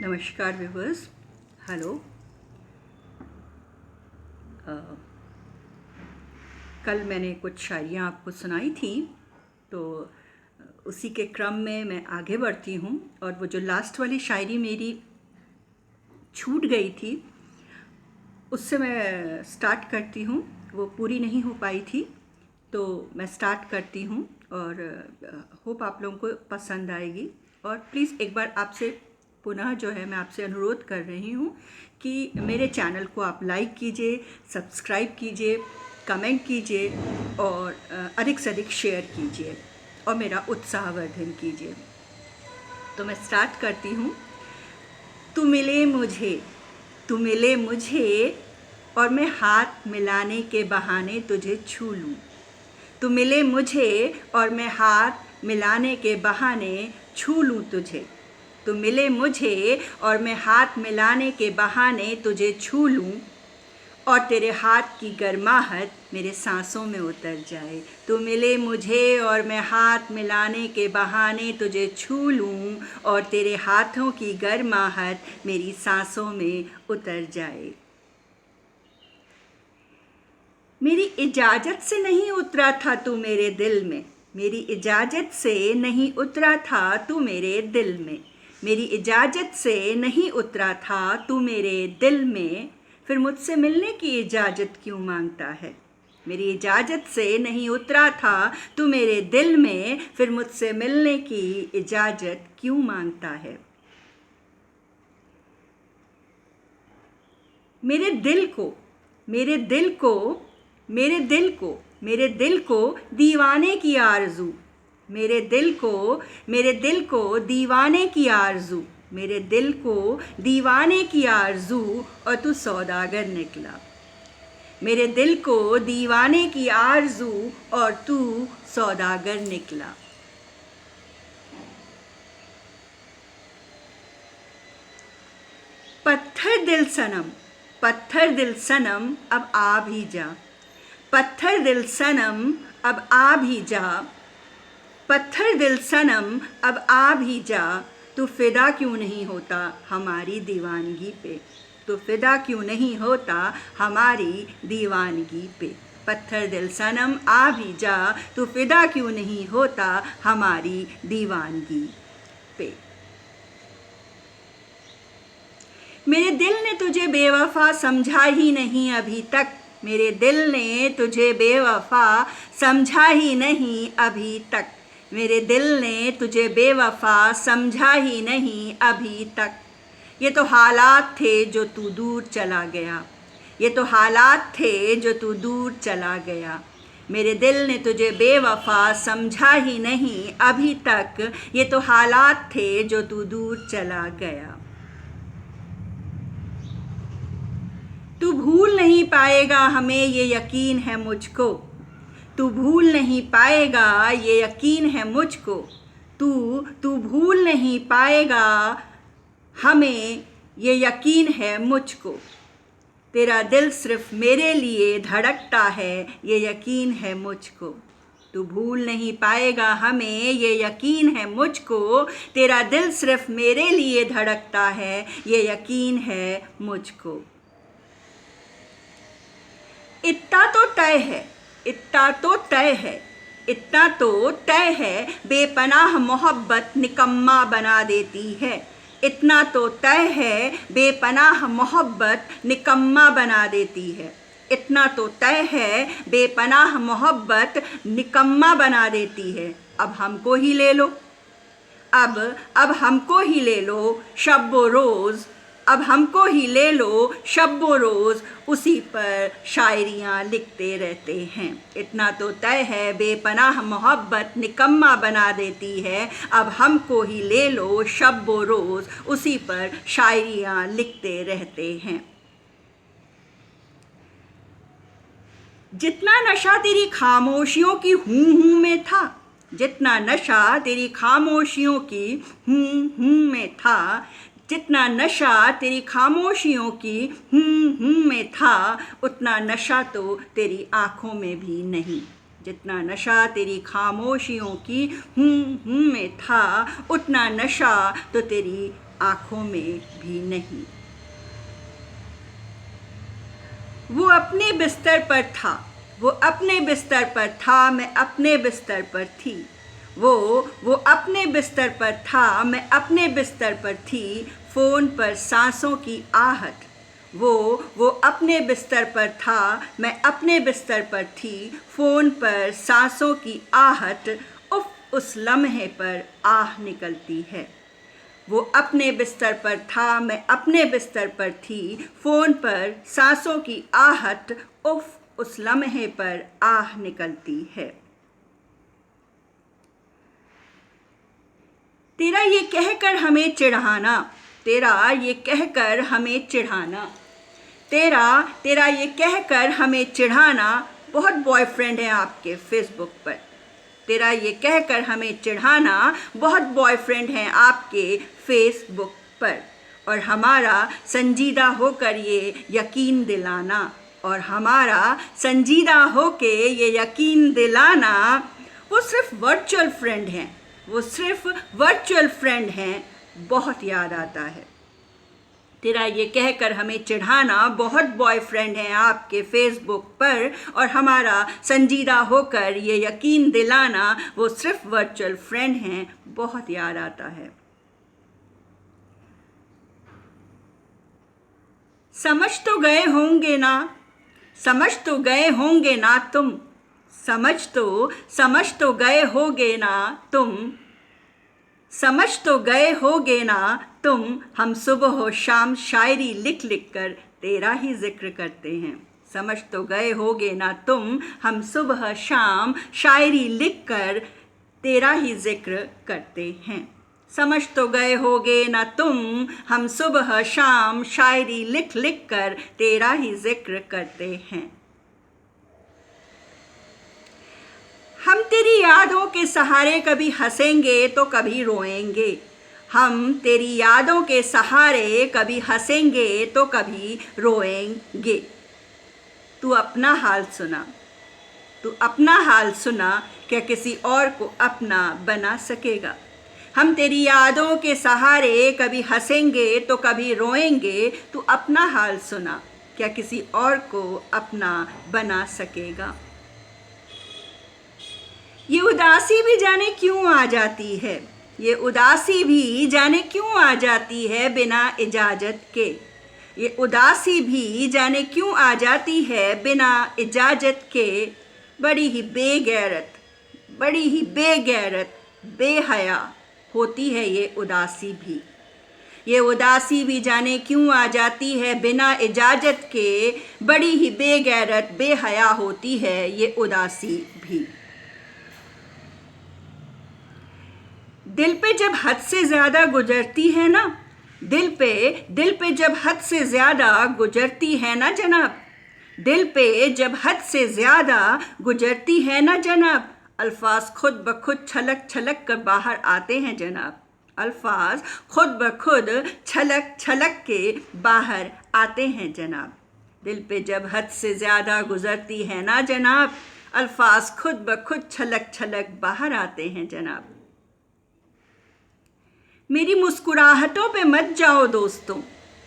नमस्कार viewers. Hello. कल मैंने कुछ शायरियाँ आपको सुनाई थी, तो उसी के क्रम में मैं आगे बढ़ती हूँ। और वो जो लास्ट वाली शायरी मेरी छूट गई थी, उससे मैं स्टार्ट करती हूँ। वो पूरी नहीं हो पाई थी, तो मैं स्टार्ट करती हूँ और होप आप लोगों को पसंद आएगी। और प्लीज़ एक बार आपसे पुनः जो है मैं आपसे अनुरोध कर रही हूँ कि मेरे चैनल को आप लाइक कीजिए, सब्सक्राइब कीजिए, कमेंट कीजिए और अधिक से अधिक शेयर कीजिए और मेरा उत्साहवर्धन कीजिए। तो मैं स्टार्ट करती हूँ। तू मिले मुझे, तू मिले मुझे और मैं हाथ मिलाने के बहाने तुझे छू लूँ। तू मिले मुझे और मैं हाथ मिलाने के बहाने छू लूँ तुझे। तू मिले मुझे और मैं हाथ मिलाने के बहाने तुझे छू लूँ और तेरे हाथ की गर्माहट मेरे सांसों में उतर जाए। तू मिले मुझे और मैं हाथ मिलाने के बहाने तुझे छू लूँ और तेरे हाथों की गर्माहट मेरी सांसों में उतर जाए। मेरी इजाज़त से नहीं उतरा था तू मेरे दिल में, मेरी इजाज़त से नहीं उतरा था तू मेरे दिल में, मेरी इजाज़त से नहीं उतरा था तू मेरे दिल में, फिर मुझसे मिलने की इजाज़त क्यों मांगता है। मेरी इजाज़त से नहीं उतरा था तू मेरे दिल में, फिर मुझसे मिलने की इजाज़त क्यों मांगता है। मेरे दिल को मेरे दिल को मेरे दिल को मेरे दिल को दीवाने की आरज़ू, मेरे दिल को मेरे दिल को दीवाने की आरज़ू, मेरे दिल को दीवाने की आरज़ू और तू सौदागर निकला। मेरे दिल को दीवाने की आरज़ू और तू सौदागर निकला। पत्थर दिल सनम, पत्थर दिल सनम अब आ भी जा, पत्थर दिल सनम अब आ भी जा, पत्थर दिल सनम अब आ भी जा, तू फिदा क्यों नहीं होता हमारी दीवानगी पे, तू फिदा क्यों नहीं होता हमारी दीवानगी पे। पत्थर दिल सनम आ भी जा, तू फिदा क्यों नहीं होता हमारी दीवानगी पे। मेरे दिल ने तुझे बेवफा समझा ही नहीं अभी तक, मेरे दिल ने तुझे बेवफा समझा ही नहीं अभी तक, मेरे दिल ने तुझे बेवफा समझा ही नहीं अभी तक। ये तो हालात थे जो तू दूर चला गया, ये तो हालात थे जो तू दूर चला गया, मेरे दिल ने तुझे बेवफा समझा ही नहीं अभी तक, ये तो हालात थे जो तू दूर चला गया। तू भूल नहीं पाएगा हमें ये यकीन है मुझको, तू भूल नहीं पाएगा ये यकीन है मुझको, तू भूल नहीं पाएगा हमें ये यकीन है मुझको, तेरा दिल सिर्फ मेरे लिए धड़कता है ये यकीन है मुझको। तू भूल नहीं पाएगा हमें ये यकीन है मुझको, तेरा दिल सिर्फ मेरे लिए धड़कता है ये यकीन है मुझको। इतना तो तय है, इतना तो तय है, इतना तो तय है, बेपनाह मोहब्बत निकम्मा बना देती है। इतना तो तय है, बेपनाह मोहब्बत निकम्मा बना देती है। इतना तो तय है, बेपनाह मोहब्बत निकम्मा बना देती है। अब हमको ही ले लो, अब हमको ही ले लो शब्बो रोज़, अब हमको ही ले लो शब्बो रोज़, उसी पर शायरियाँ लिखते रहते हैं। इतना तो तय है, बेपनाह मोहब्बत निकम्मा बना देती है। अब हमको ही ले लो शब्बो रोज़, उसी पर शायरियाँ लिखते रहते हैं। जितना नशा तेरी खामोशियों की हूँ में था, जितना नशा तेरी खामोशियों की हूँ में था, जितना नशा तेरी खामोशियों की हूँ में था, उतना नशा तो तेरी आँखों में भी नहीं। जितना नशा तेरी खामोशियों की हूँ में था, उतना नशा तो तेरी आँखों में भी नहीं। वो अपने बिस्तर पर था, वो अपने बिस्तर पर था, मैं अपने बिस्तर पर थी। वो अपने बिस्तर पर था, मैं अपने बिस्तर पर थी। फ़ोन पर सांसों की आहट। वो अपने बिस्तर पर था, मैं अपने बिस्तर पर थी। फ़ोन पर सांसों की आहट, उफ, उस लम्हे पर आह निकलती है। वो अपने बिस्तर पर था, मैं अपने बिस्तर पर थी। फ़ोन पर सांसों की आहट, उफ, उस लम्हे पर आह निकलती है। तेरा ये कहकर हमें चिढ़ाना, तेरा ये कहकर हमें चिढ़ाना, तेरा ये कहकर हमें चिढ़ाना, बहुत बॉयफ्रेंड हैं आपके फेसबुक पर। तेरा ये कहकर हमें चिढ़ाना, बहुत बॉयफ्रेंड हैं आपके फेसबुक पर। और हमारा संजीदा होकर ये यकीन दिलाना, और हमारा संजीदा होके ये यकीन दिलाना, वो सिर्फ वर्चुअल फ्रेंड हैं, वो सिर्फ वर्चुअल फ्रेंड हैं, बहुत याद आता है। तेरा ये कहकर हमें चिढ़ाना, बहुत बॉयफ्रेंड हैं आपके फेसबुक पर। और हमारा संजीदा होकर ये यकीन दिलाना, वो सिर्फ वर्चुअल फ्रेंड हैं, बहुत याद आता है। समझ तो गए होंगे ना, समझ तो गए होंगे ना तुम, समझ तो गए होगे ना तुम, समझ तो गए होगे ना तुम। हम सुबह शाम शायरी लिख लिख कर तेरा ही जिक्र करते हैं। समझ तो गए होगे ना तुम, हम सुबह शाम शायरी लिख कर तेरा ही जिक्र करते हैं। समझ तो गए होगे ना तुम, हम सुबह शाम शायरी लिख लिख कर तेरा ही जिक्र करते हैं। हम तेरी यादों के सहारे कभी हंसेंगे तो कभी रोएंगे। हम तेरी यादों के सहारे कभी हंसेंगे तो कभी रोएंगे। तू अपना हाल सुना, तू अपना हाल सुना, क्या किसी और को अपना बना सकेगा। हम तेरी यादों के सहारे कभी हंसेंगे तो कभी रोएंगे। तू अपना हाल सुना, क्या किसी और को अपना बना सकेगा। ये उदासी भी जाने क्यों आ जाती है, ये उदासी भी जाने क्यों आ जाती है बिना इजाज़त के। ये उदासी भी जाने क्यों आ जाती है बिना इजाज़त के। बड़ी ही बेगैरत, बड़ी ही बेगैरत, बेहया होती है ये उदासी भी। ये उदासी भी जाने क्यों आ जाती है बिना इजाज़त के। बड़ी ही बेगैरत, बेहया होती है ये उदासी भी। दिल पे जब हद से ज़्यादा गुजरती है ना, दिल पे जब हद से ज़्यादा गुजरती है ना जनाब, दिल पे जब हद से ज़्यादा गुजरती है ना जनाब। अल्फाज खुद ब खुद छलक छलक कर बाहर आते हैं जनाब। अल्फाज खुद ब खुद छलक छलक के बाहर आते हैं जनाब। दिल पे जब हद से ज़्यादा गुजरती है ना जनाब, अल्फाज खुद ब खुद छलक छलक बाहर आते हैं जनाब। मेरी मुस्कुराहटों पे मत जाओ दोस्तों,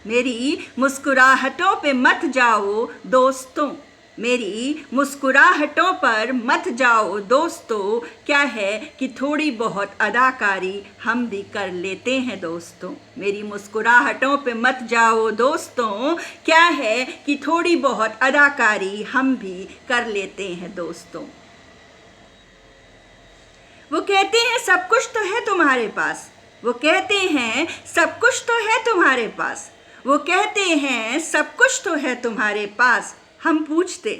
मेरी मुस्कुराहटों पे मत जाओ दोस्तों, मेरी मुस्कुराहटों पर मत जाओ दोस्तों। क्या है कि थोड़ी बहुत अदाकारी हम भी कर लेते हैं दोस्तों। मेरी मुस्कुराहटों पे मत जाओ दोस्तों, क्या है कि थोड़ी बहुत अदाकारी हम भी कर लेते हैं दोस्तों। वो कहते हैं सब कुछ तो है तुम्हारे पास, वो कहते हैं सब कुछ तो है तुम्हारे पास, वो कहते हैं सब कुछ तो है तुम्हारे पास। हम पूछते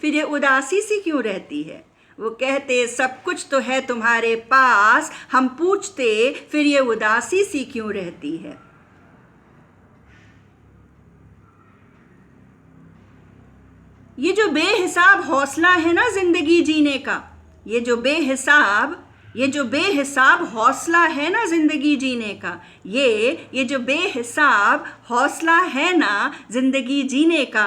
फिर ये उदासी सी क्यों रहती है। वो कहते सब कुछ तो है तुम्हारे पास, हम पूछते फिर ये उदासी सी क्यों रहती है। ये जो बेहिसाब हौसला है ना जिंदगी जीने का, ये जो बेहिसाब हौसला है ना ज़िंदगी जीने का, ये जो बेहिसाब हौसला है ना ज़िंदगी जीने का।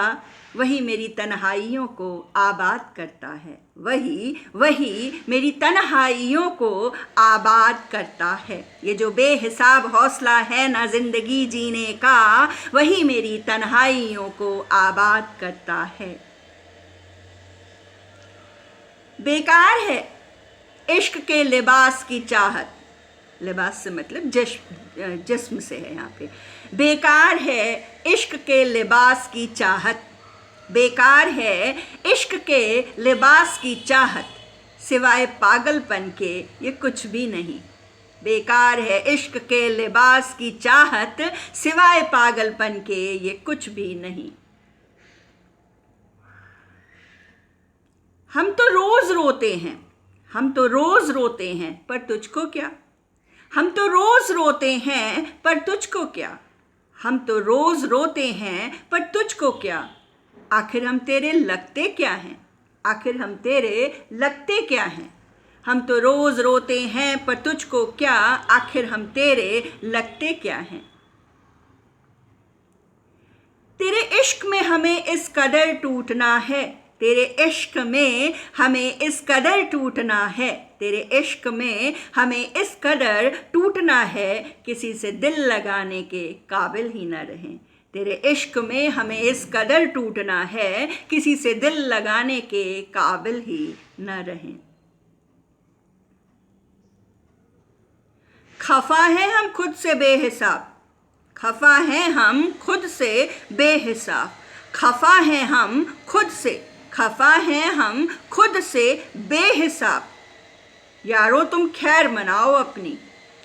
वही मेरी तन्हाइयों को आबाद करता है, वही वही मेरी तन्हाइयों को आबाद करता है। ये जो बेहिसाब हौसला है ना ज़िंदगी जीने का, वही मेरी तन्हाइयों को आबाद करता है। बेकार है इश्क के लिबास की चाहत, लिबास से मतलब जिस्म से है यहाँ पे। बेकार है इश्क के लिबास की चाहत, बेकार है इश्क के लिबास की चाहत, सिवाय पागलपन के ये कुछ भी नहीं। बेकार है इश्क के लिबास की चाहत, सिवाय पागलपन के ये कुछ भी नहीं। हम तो रोज़ रोते हैं, हम तो रोज़ रोते हैं, पर तुझको क्या। हम तो रोज़ रोते हैं पर तुझको क्या, हम तो रोज़ रोते हैं पर तुझको क्या। आखिर हम तेरे लगते क्या हैं, आखिर हम तेरे लगते क्या हैं। हम तो रोज़ रोते हैं पर तुझको क्या, आखिर हम तेरे लगते क्या हैं। तेरे इश्क में हमें इस कदर टूटना है, तेरे इश्क में हमें इस कदर टूटना है, तेरे इश्क में हमें इस कदर टूटना है, किसी से दिल लगाने के काबिल ही न रहें। तेरे इश्क में हमें इस कदर टूटना है, किसी से दिल लगाने के काबिल ही न रहें। खफा हैं हम खुद से बेहिसाब, खफा हैं हम खुद से बेहिसाब, खफा हैं हम खुद से, खफा हैं हम खुद से बेहिसाब। यारों तुम खैर मनाओ अपनी,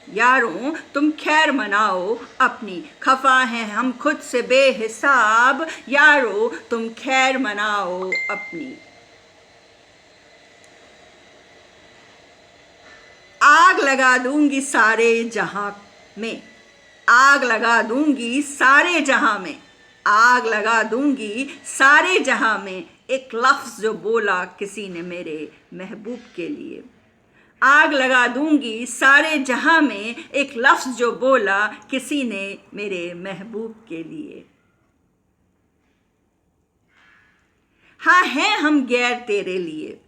यारों तुम खैर मनाओ अपनी, खफा हैं हम खुद से बेहिसाब, यारों तुम खैर मनाओ अपनी। आग लगा दूंगी सारे जहां में, आग लगा दूंगी सारे जहां में, आग लगा दूंगी सारे जहां में, एक लफ्ज़ जो बोला किसी ने मेरे महबूब के लिए। आग लगा दूंगी सारे जहां में, एक लफ्ज़ जो बोला किसी ने मेरे महबूब के लिए। हाँ हैं हम गैर तेरे लिए,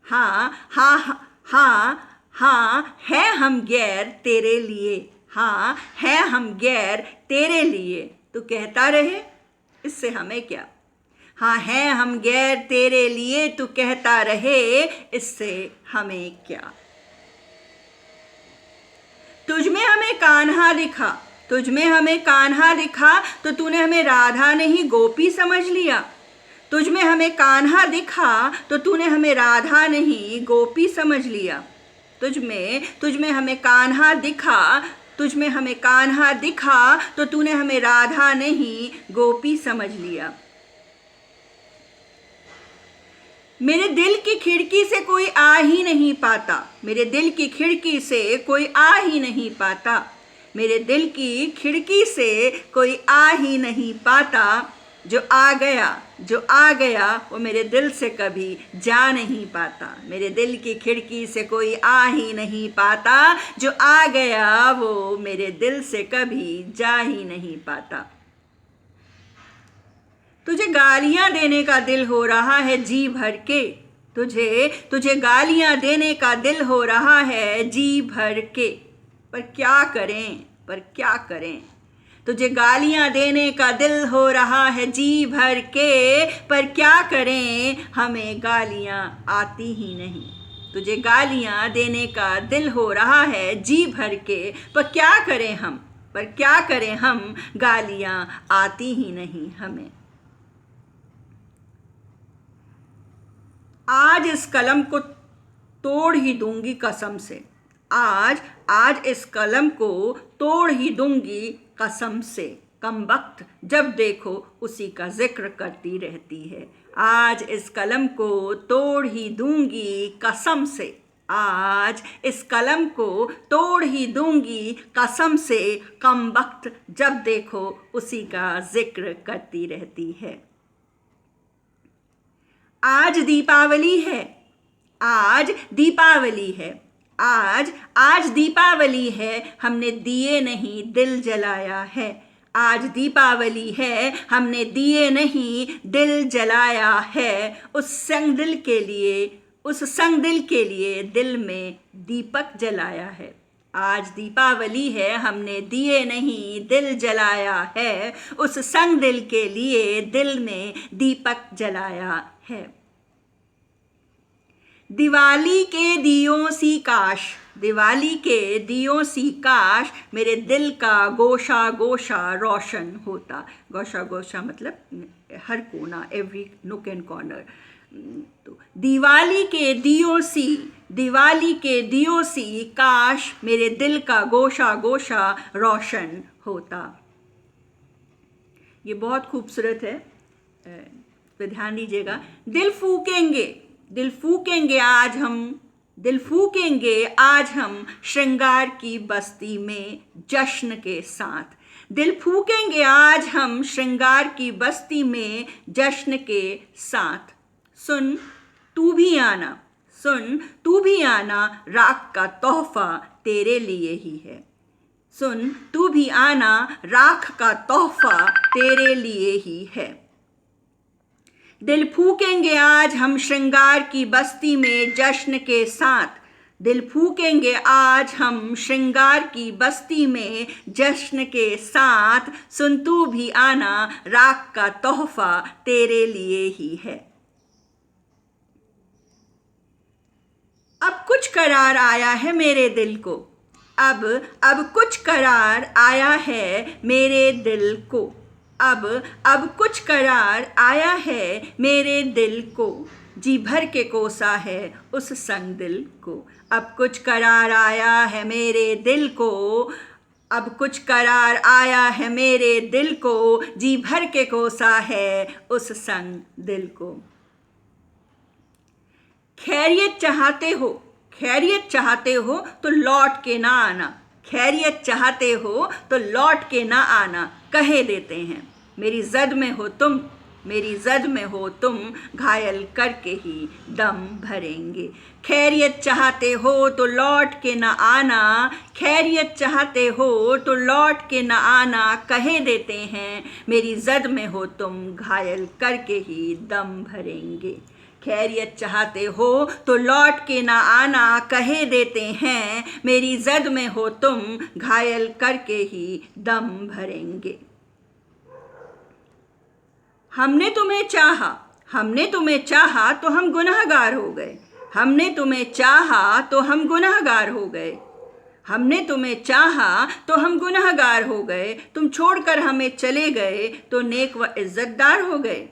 हाँ हाँ हाँ हाँ हाँ हैं हम गैर तेरे लिए, हाँ हैं हम गैर तेरे लिए। तू कहता रहे इससे हमें क्या, हाँ हैं हम गैर तेरे लिए, तू कहता रहे इससे हमें क्या। तुझ में हमें कान्हा दिखा, तुझ में हमें कान्हा दिखा, तो तूने हमें राधा नहीं गोपी समझ लिया। तुझ में हमें कान्हा दिखा, तो तूने हमें राधा नहीं गोपी समझ लिया। तुझ में हमें कान्हा दिखा, तुझ में हमें कान्हा दिखा, तो तूने हमें राधा नहीं गोपी समझ लिया। मेरे दिल की खिड़की से कोई आ ही नहीं पाता, मेरे दिल की खिड़की से कोई आ ही नहीं पाता, मेरे दिल की खिड़की से कोई आ ही नहीं पाता। जो आ गया वो मेरे दिल से कभी जा नहीं पाता, मेरे दिल की खिड़की से कोई आ ही नहीं पाता। जो आ गया वो मेरे दिल से कभी जा ही नहीं पाता। तुझे गालियां देने का दिल हो रहा है जी भर के, तुझे गालियां देने का दिल हो रहा है जी भर के, पर क्या करें। तुझे गालियां देने का दिल हो रहा है जी भर के, पर क्या करें हमें गालियां आती ही नहीं। तुझे गालियां देने का दिल हो रहा है जी भर के, पर क्या करें हम गालियां आती ही नहीं हमें। आज इस कलम को तोड़ ही दूंगी कसम से, आज इस कलम को तोड़ ही दूंगी कसम से। कमबख्त जब देखो उसी का जिक्र करती रहती है। आज इस कलम को तोड़ ही दूंगी कसम से, आज इस कलम को तोड़ ही दूंगी कसम से। कमबख्त जब देखो उसी का जिक्र करती रहती है। आज दीपावली है, आज दीपावली है, आज दीपावली है, हमने दिए नहीं दिल जलाया है। आज दीपावली है, हमने दिए नहीं दिल जलाया है। उस संग दिल के लिए दिल में दीपक जलाया है। आज दीपावली है, हमने दिए नहीं दिल जलाया है। उस संग दिल के लिए दिल में दीपक जलाया है। दिवाली के दियों सी काश मेरे दिल का गोशा गोशा रोशन होता। गोशा गोशा मतलब हर कोना, एवरी नुक एंड कॉर्नर। तो दिवाली के दियों सी काश मेरे दिल का गोशा गोशा रोशन होता। ये बहुत खूबसूरत है, पे ध्यान दीजिएगा। दिल फूकेंगे आज हम श्रृंगार की बस्ती में जश्न के साथ। दिल फूकेंगे आज हम श्रृंगार की बस्ती में जश्न के साथ। सुन तू भी आना राख का तोहफा तेरे लिए ही है। सुन तू भी आना राख का तोहफा तेरे लिए ही है। दिल फूकेंगे आज हम श्रृंगार की बस्ती में जश्न के साथ। दिल फूकेंगे आज हम श्रृंगार की बस्ती में जश्न के साथ। सुन तू भी आना राख का तोहफा तेरे लिए ही है। अब कुछ करार आया है मेरे दिल को। अब कुछ करार आया है मेरे दिल को। अब कुछ करार आया है मेरे दिल को। जी भर के कोसा है उस संग दिल को। अब कुछ करार आया है मेरे दिल को। अब कुछ करार आया है मेरे दिल को। जी भर के कोसा है उस संग दिल को। खैरियत चाहते हो तो लौट के ना आना। खैरियत चाहते हो तो लौट के ना आना कहे देते हैं। मेरी जद में हो तुम घायल करके ही दम भरेंगे। खैरियत चाहते हो तो लौट के ना आना। खैरियत चाहते हो तो लौट के ना आना कहे देते हैं। मेरी जद में हो तुम घायल करके ही दम भरेंगे। खैरियत चाहते हो तो लौट के ना आना कहे देते हैं। मेरी जद में हो तुम घायल करके ही दम भरेंगे। हमने तुम्हें चाहा तो हम गुनहगार हो गए। हमने तुम्हें चाहा तो हम गुनहगार हो गए। हमने तुम्हें चाहा तो हम गुनहगार हो गए। तुम छोड़कर हमें चले गए तो नेक व इज्जतदार हो गए।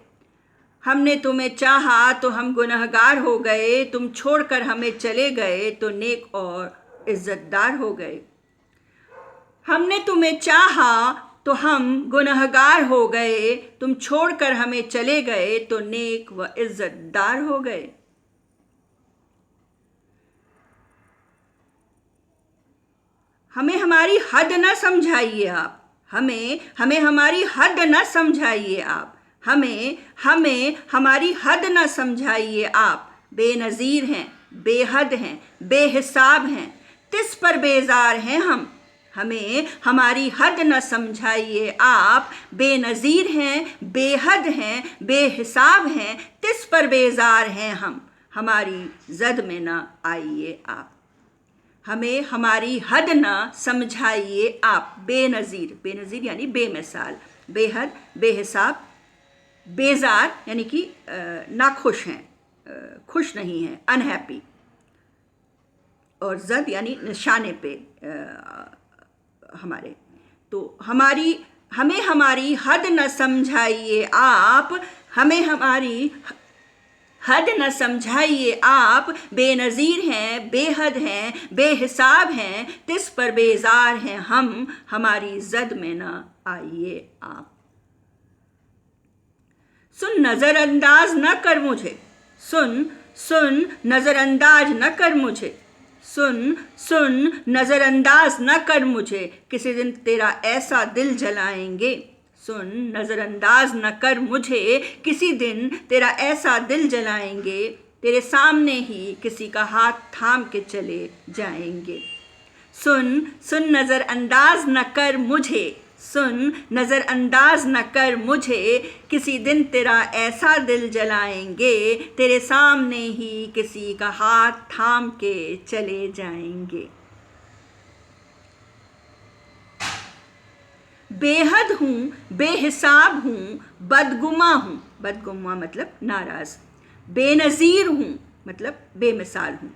हमने तुम्हें चाहा तो हम गुनहगार हो गए। तुम छोड़कर हमें चले गए तो नेक और इज्जतदार हो गए। हमने तुम्हें चाहा तो हम गुनहगार हो गए। तुम छोड़कर हमें चले गए तो नेक व इज्जतदार हो गए। हमें हमारी हद न समझाइए आप। हमें हमारी हद न समझाइए आप। हमें हमारी हद न समझाइए आप। बेनज़ीर हैं, बेहद हैं, बेहिसाब हैं, तिस पर बेजार हैं हम। हमें हमारी हद न समझाइए आप। बेनज़ीर हैं, बेहद हैं, बेहिसाब हैं, तिस पर बेजार हैं हम। हमारी जद में न आइए आप। हमें हमारी हद न समझाइए आप। बेनज़ीर यानी बेमिसाल, बेहद, बेहिसाब, बेजार यानी कि नाखुश हैं, खुश नहीं हैं, अनहैप्पी, और जद यानी निशाने पे हमारे। तो हमें हमारी हद न समझाइए आप। हमें हमारी हद न समझाइए आप। बेनज़ीर हैं, बेहद हैं, बेहिसाब हैं, तिस पर बेजार हैं हम। हमारी जद में न आइए आप। सुन नज़रअंदाज न कर मुझे। सुन नज़रअंदाज न कर मुझे। सुन नज़रअंदाज न कर मुझे। किसी दिन तेरा ऐसा दिल जलाएंगे। सुन नज़रअंदाज न कर मुझे। किसी दिन तेरा ऐसा दिल जलाएंगे। तेरे सामने ही किसी का हाथ थाम के चले जाएंगे। सुन नज़रअंदाज न कर मुझे। सुन, नज़रअंदाज न कर मुझे, किसी दिन तेरा ऐसा दिल जलाएंगे, तेरे सामने ही किसी का हाथ थाम के चले जाएंगे। बेहद हूँ, बेहिसाब हूँ, बदगुमा हूँ, बदगुमा मतलब नाराज़, बेनज़ीर हूँ मतलब बेमिसाल हूँ।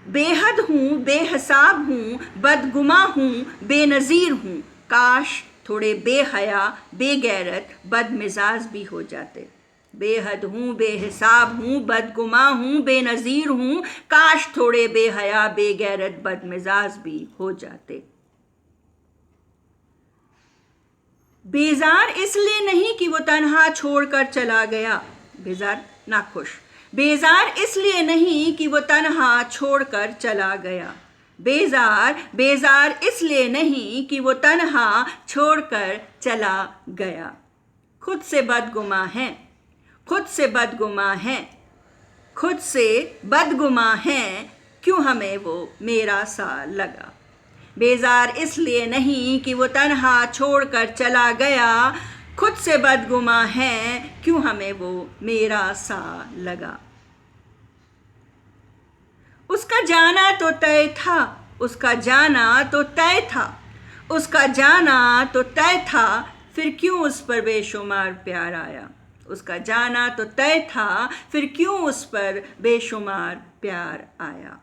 बेहद हूँ, बेहिसाब हूँ, बदगुमा हूँ, बेनज़ीर हूँ, काश थोड़े बेहया, बेगैरत, बदमिजाज भी हो जाते। बेहद हूँ, बेहिसाब हूँ, बदगुमा हूँ, बेनज़ीर हूँ, काश थोड़े बेहया, बेगैरत, बदमिजाज भी हो जाते। बेजार इसलिए नहीं कि वो तन्हा छोड़कर चला गया, बेजार नाखुश, बेजार इसलिए नहीं कि वो तन्हा छोड़कर चला गया। बेजार इसलिए नहीं कि वो तन्हा छोड़कर चला गया। खुद से बदगुमा है, खुद से बदगुमा है, खुद से बदगुमा है, क्यों हमें वो मेरा सा लगा। बेजार इसलिए नहीं कि वो तन्हा छोड़कर चला गया, खुद से बदगुमा है, क्यों हमें वो मेरा सा लगा। उसका जाना तो तय था, उसका जाना तो तय था, उसका जाना तो तय था, फिर क्यों उस पर बेशुमार प्यार आया। उसका जाना तो तय था, फिर क्यों उस पर बेशुमार प्यार आया।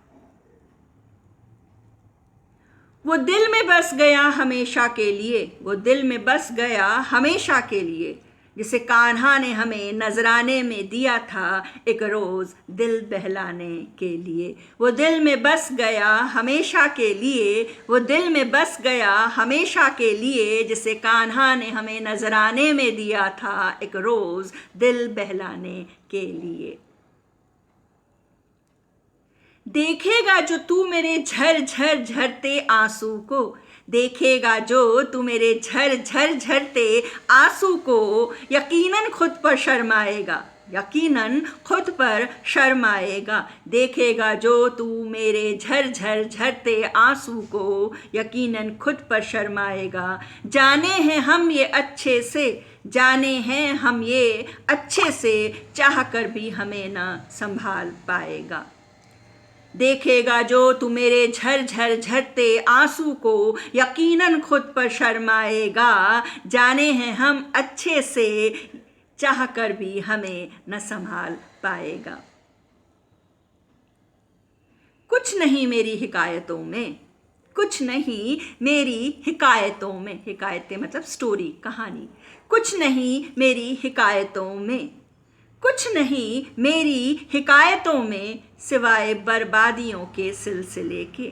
वो दिल में बस गया हमेशा के लिए, वो दिल में बस गया हमेशा के लिए, जिसे कान्हा ने हमें नजराने में दिया था एक रोज़ दिल बहलाने के लिए। वो दिल में बस गया हमेशा के लिए, वो दिल में बस गया हमेशा के लिए, जिसे कान्हा ने हमें नजराने में दिया था एक रोज़ दिल बहलाने के लिए। देखेगा जो तू मेरे झर झर झरते आंसू को, देखेगा जो तू मेरे झर झर झरते आंसू को, यकीनन खुद पर शर्माएगा, यकीनन खुद पर शर्माएगा। देखेगा जो तू मेरे झर झर झरते आंसू को, यकीनन खुद पर शर्माएगा। जाने हैं हम ये अच्छे से, जाने हैं हम ये अच्छे से, चाह कर भी हमें ना संभाल पाएगा। देखेगा जो तू मेरे झर झर झरते आंसू को, यकीनन खुद पर शर्माएगा। जाने हैं हम अच्छे से, चाह कर भी हमें न संभाल पाएगा। कुछ नहीं मेरी हिकायतों में, कुछ नहीं मेरी हिकायतों में, हिकायतें मतलब स्टोरी, कहानी। कुछ नहीं मेरी हिकायतों में, कुछ नहीं मेरी हिकायतों में, सिवाय बर्बादियों के सिलसिले के।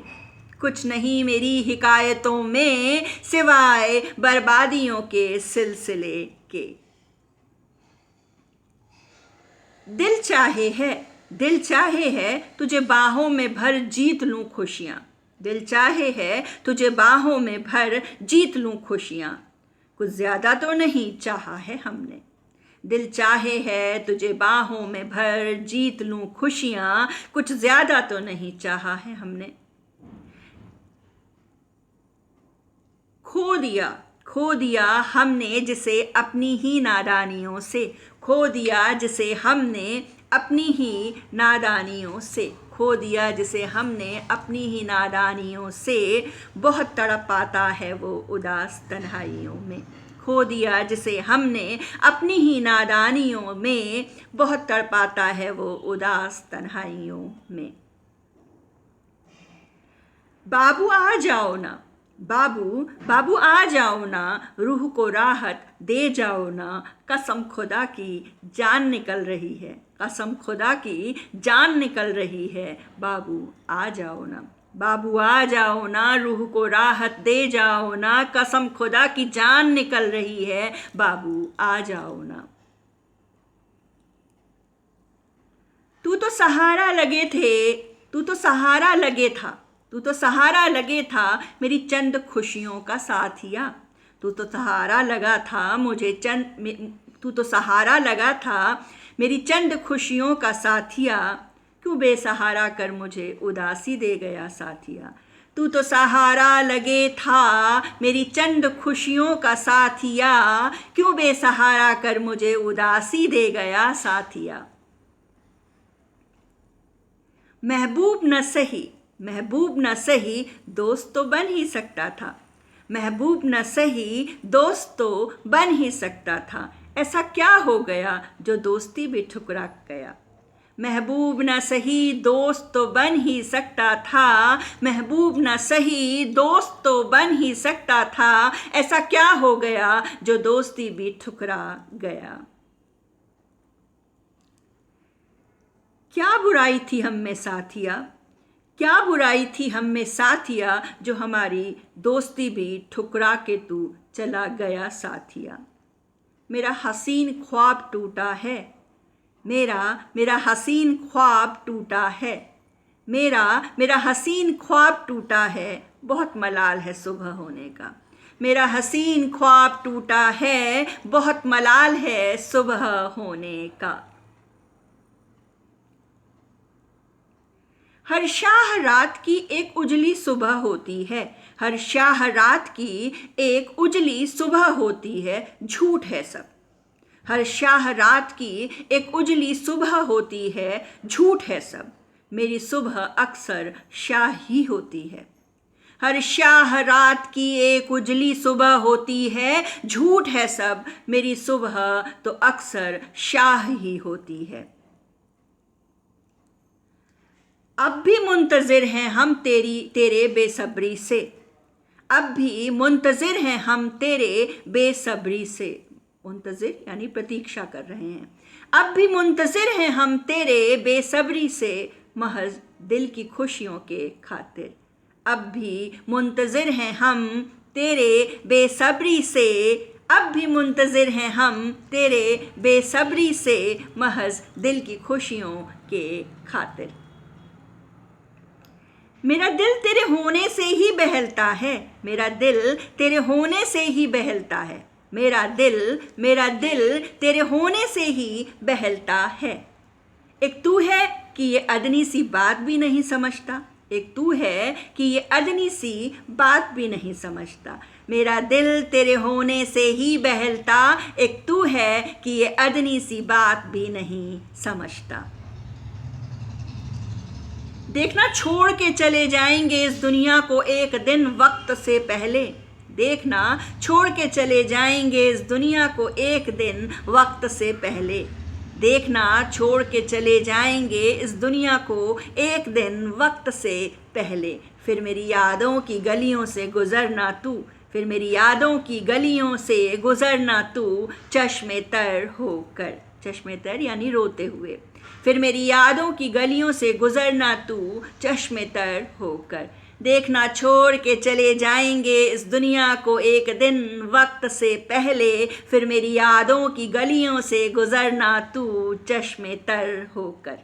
कुछ नहीं मेरी हिकायतों में, सिवाय बर्बादियों के सिलसिले के। दिल चाहे है, दिल चाहे है, तुझे बाहों में भर जीत लूं खुशियाँ। दिल चाहे है तुझे बाहों में भर जीत लूं खुशियाँ। कुछ ज़्यादा तो नहीं चाहा है हमने। दिल चाहे है तुझे बाहों में भर जीत लूं खुशियाँ, कुछ ज़्यादा तो नहीं चाहा है हमने। खो दिया हमने जिसे अपनी ही नादानियों से, खो दिया जिसे हमने अपनी ही नादानियों से, खो दिया जिसे हमने अपनी ही नादानियों से। बहुत तड़पाता है वो उदास तन्हाइयों में, खो दिया जिसे हमने अपनी ही नादानियों में। बहुत तड़पाता है वो उदास तन्हाइयों में। बाबू आ जाओ ना, बाबू आ जाओ ना, रूह को राहत दे जाओ ना। कसम खुदा की जान निकल रही है, कसम खुदा की जान निकल रही है। बाबू आ जाओ ना, बाबू आ जाओ ना, रूह को राहत दे जाओ ना। कसम खुदा की जान निकल रही है, बाबू आ जाओ ना। तू तो सहारा लगे थे, तू तो सहारा लगे था, तू तो सहारा लगे था मेरी चंद खुशियों का साथिया। तू तो सहारा लगा था मुझे तू तो सहारा लगा था मेरी चंद खुशियों का साथिया। क्यों बेसहारा कर मुझे उदासी दे गया साथिया। तू तो सहारा लगे था मेरी चंद खुशियों का साथिया, क्यों बेसहारा कर मुझे उदासी दे गया साथिया। महबूब न सही दोस्त तो बन ही सकता था, महबूब न सही दोस्त तो बन ही सकता था, ऐसा क्या हो गया जो दोस्ती भी ठुकरा गया। महबूब न सही दोस्त तो बन ही सकता था, महबूब न सही दोस्त तो बन ही सकता था, ऐसा क्या हो गया जो दोस्ती भी ठुकरा गया। क्या बुराई थी हम में साथिया, क्या बुराई थी हम में साथिया, जो हमारी दोस्ती भी ठुकरा के तू चला गया साथिया। मेरा हसीन ख्वाब टूटा है, मेरा हसीन ख्वाब टूटा है, मेरा हसीन ख्वाब टूटा है, बहुत मलाल है सुबह होने का। मेरा हसीन ख्वाब टूटा है, बहुत मलाल है सुबह होने का। हर शाह रात की एक उजली सुबह होती है, हर शाह रात की एक उजली सुबह होती है, झूठ है सब। हर शाह रात की एक उजली सुबह होती है, झूठ है सब। मेरी सुबह अक्सर शाह ही होती है। हर शाह रात की एक उजली सुबह होती है, झूठ है सब। मेरी सुबह तो अक्सर शाह ही होती है। अब भी मुंतज़िर हैं हम तेरे बेसब्री से, अब भी मुंतज़िर हैं हम तेरे बेसब्री से। मुंतज़िर यानी प्रतीक्षा कर रहे हैं। अब भी मुंतज़िर हैं हम तेरे बेसब्री से, महज दिल की खुशियों के खातिर। अब भी मुंतज़िर हैं हम तेरे बेसब्री से, अब भी मुंतज़िर हैं हम तेरे बेसब्री से, महज दिल की खुशियों के खातिर। मेरा दिल तेरे होने से ही बहलता है, मेरा दिल तेरे होने से ही बहलता है, मेरा दिल तेरे होने से ही बहलता है। एक तू है कि ये अदनी सी बात भी नहीं समझता, एक तू है कि ये अदनी सी बात भी नहीं समझता। मेरा दिल तेरे होने से ही बहलता, एक तू है कि ये अदनी सी बात भी नहीं समझता। देखना छोड़ के चले जाएंगे इस दुनिया को एक दिन वक्त से पहले, देखना छोड़ के चले जाएंगे इस दुनिया को एक दिन वक्त से पहले, देखना छोड़ के चले जाएंगे इस दुनिया को एक दिन वक्त से पहले। फिर मेरी यादों की गलियों से गुजरना तू, फिर मेरी यादों की गलियों से गुजरना तू, चश्मे तर होकर, चश्मे तर यानी रोते हुए। फिर मेरी यादों की गलियों से गुजरना तू, चश्मे तर होकर। देखना छोड़ के चले जाएंगे इस दुनिया को एक दिन वक्त से पहले, फिर मेरी यादों की गलियों से गुजरना तू, चश्मे तर होकर।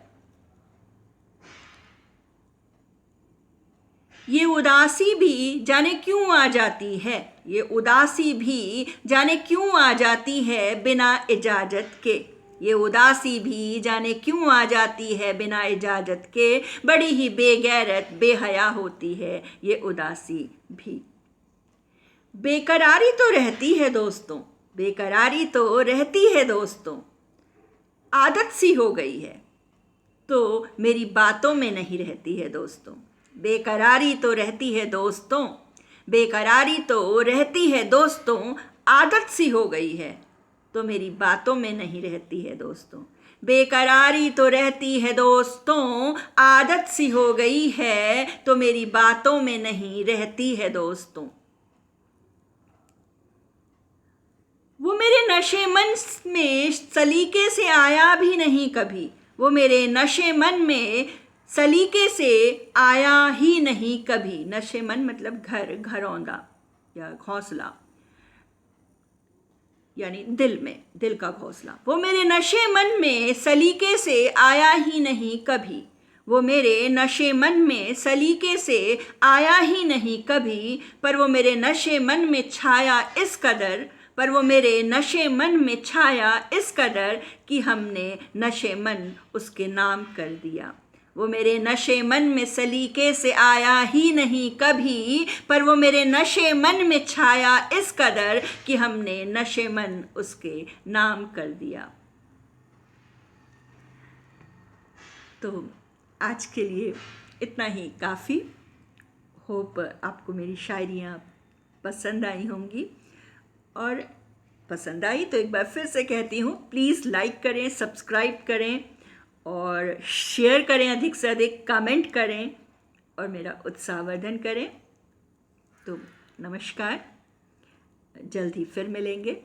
ये उदासी भी जाने क्यों आ जाती है, ये उदासी भी जाने क्यों आ जाती है बिना इजाज़त के, ये उदासी भी जाने क्यों आ जाती है बिना इजाज़त के। बड़ी ही बेगैरत बेहया होती है ये उदासी भी। बेकरारी तो रहती है दोस्तों, बेकरारी तो रहती है दोस्तों, आदत सी हो गई है तो मेरी बातों में नहीं रहती है दोस्तों। बेकरारी तो रहती है दोस्तों, बेकरारी तो रहती है दोस्तों, आदत सी हो गई है तो मेरी बातों में नहीं रहती है दोस्तों। बेकरारी तो रहती है दोस्तों, आदत सी हो गई है तो मेरी बातों में नहीं रहती है दोस्तों। वो मेरे नशे मन में सलीके से आया भी नहीं कभी, वो मेरे नशे मन में सलीके से आया ही नहीं कभी। नशे मन मतलब घर, घरौंदा या घोंसला, यानी दिल में, दिल का घोंसला। वो मेरे नशे मन में सलीके से आया ही नहीं कभी, वो मेरे नशे मन में सलीके से आया ही नहीं कभी। पर वो मेरे नशे मन में छाया इस कदर, पर वो मेरे नशे मन में छाया इस कदर कि हमने नशे मन उसके नाम कर दिया, वो मेरे नशे मन में सलीके से आया ही नहीं कभी, पर वो मेरे नशे मन में छाया इस कदर कि हमने नशे मन उसके नाम कर दिया। तो आज के लिए इतना ही काफ़ी। होप आपको मेरी शायरियाँ पसंद आई होंगी, और पसंद आई तो एक बार फिर से कहती हूँ, प्लीज़ लाइक करें, सब्सक्राइब करें और शेयर करें, अधिक से अधिक कमेंट करें और मेरा उत्साहवर्धन करें। तो नमस्कार, जल्द ही फिर मिलेंगे।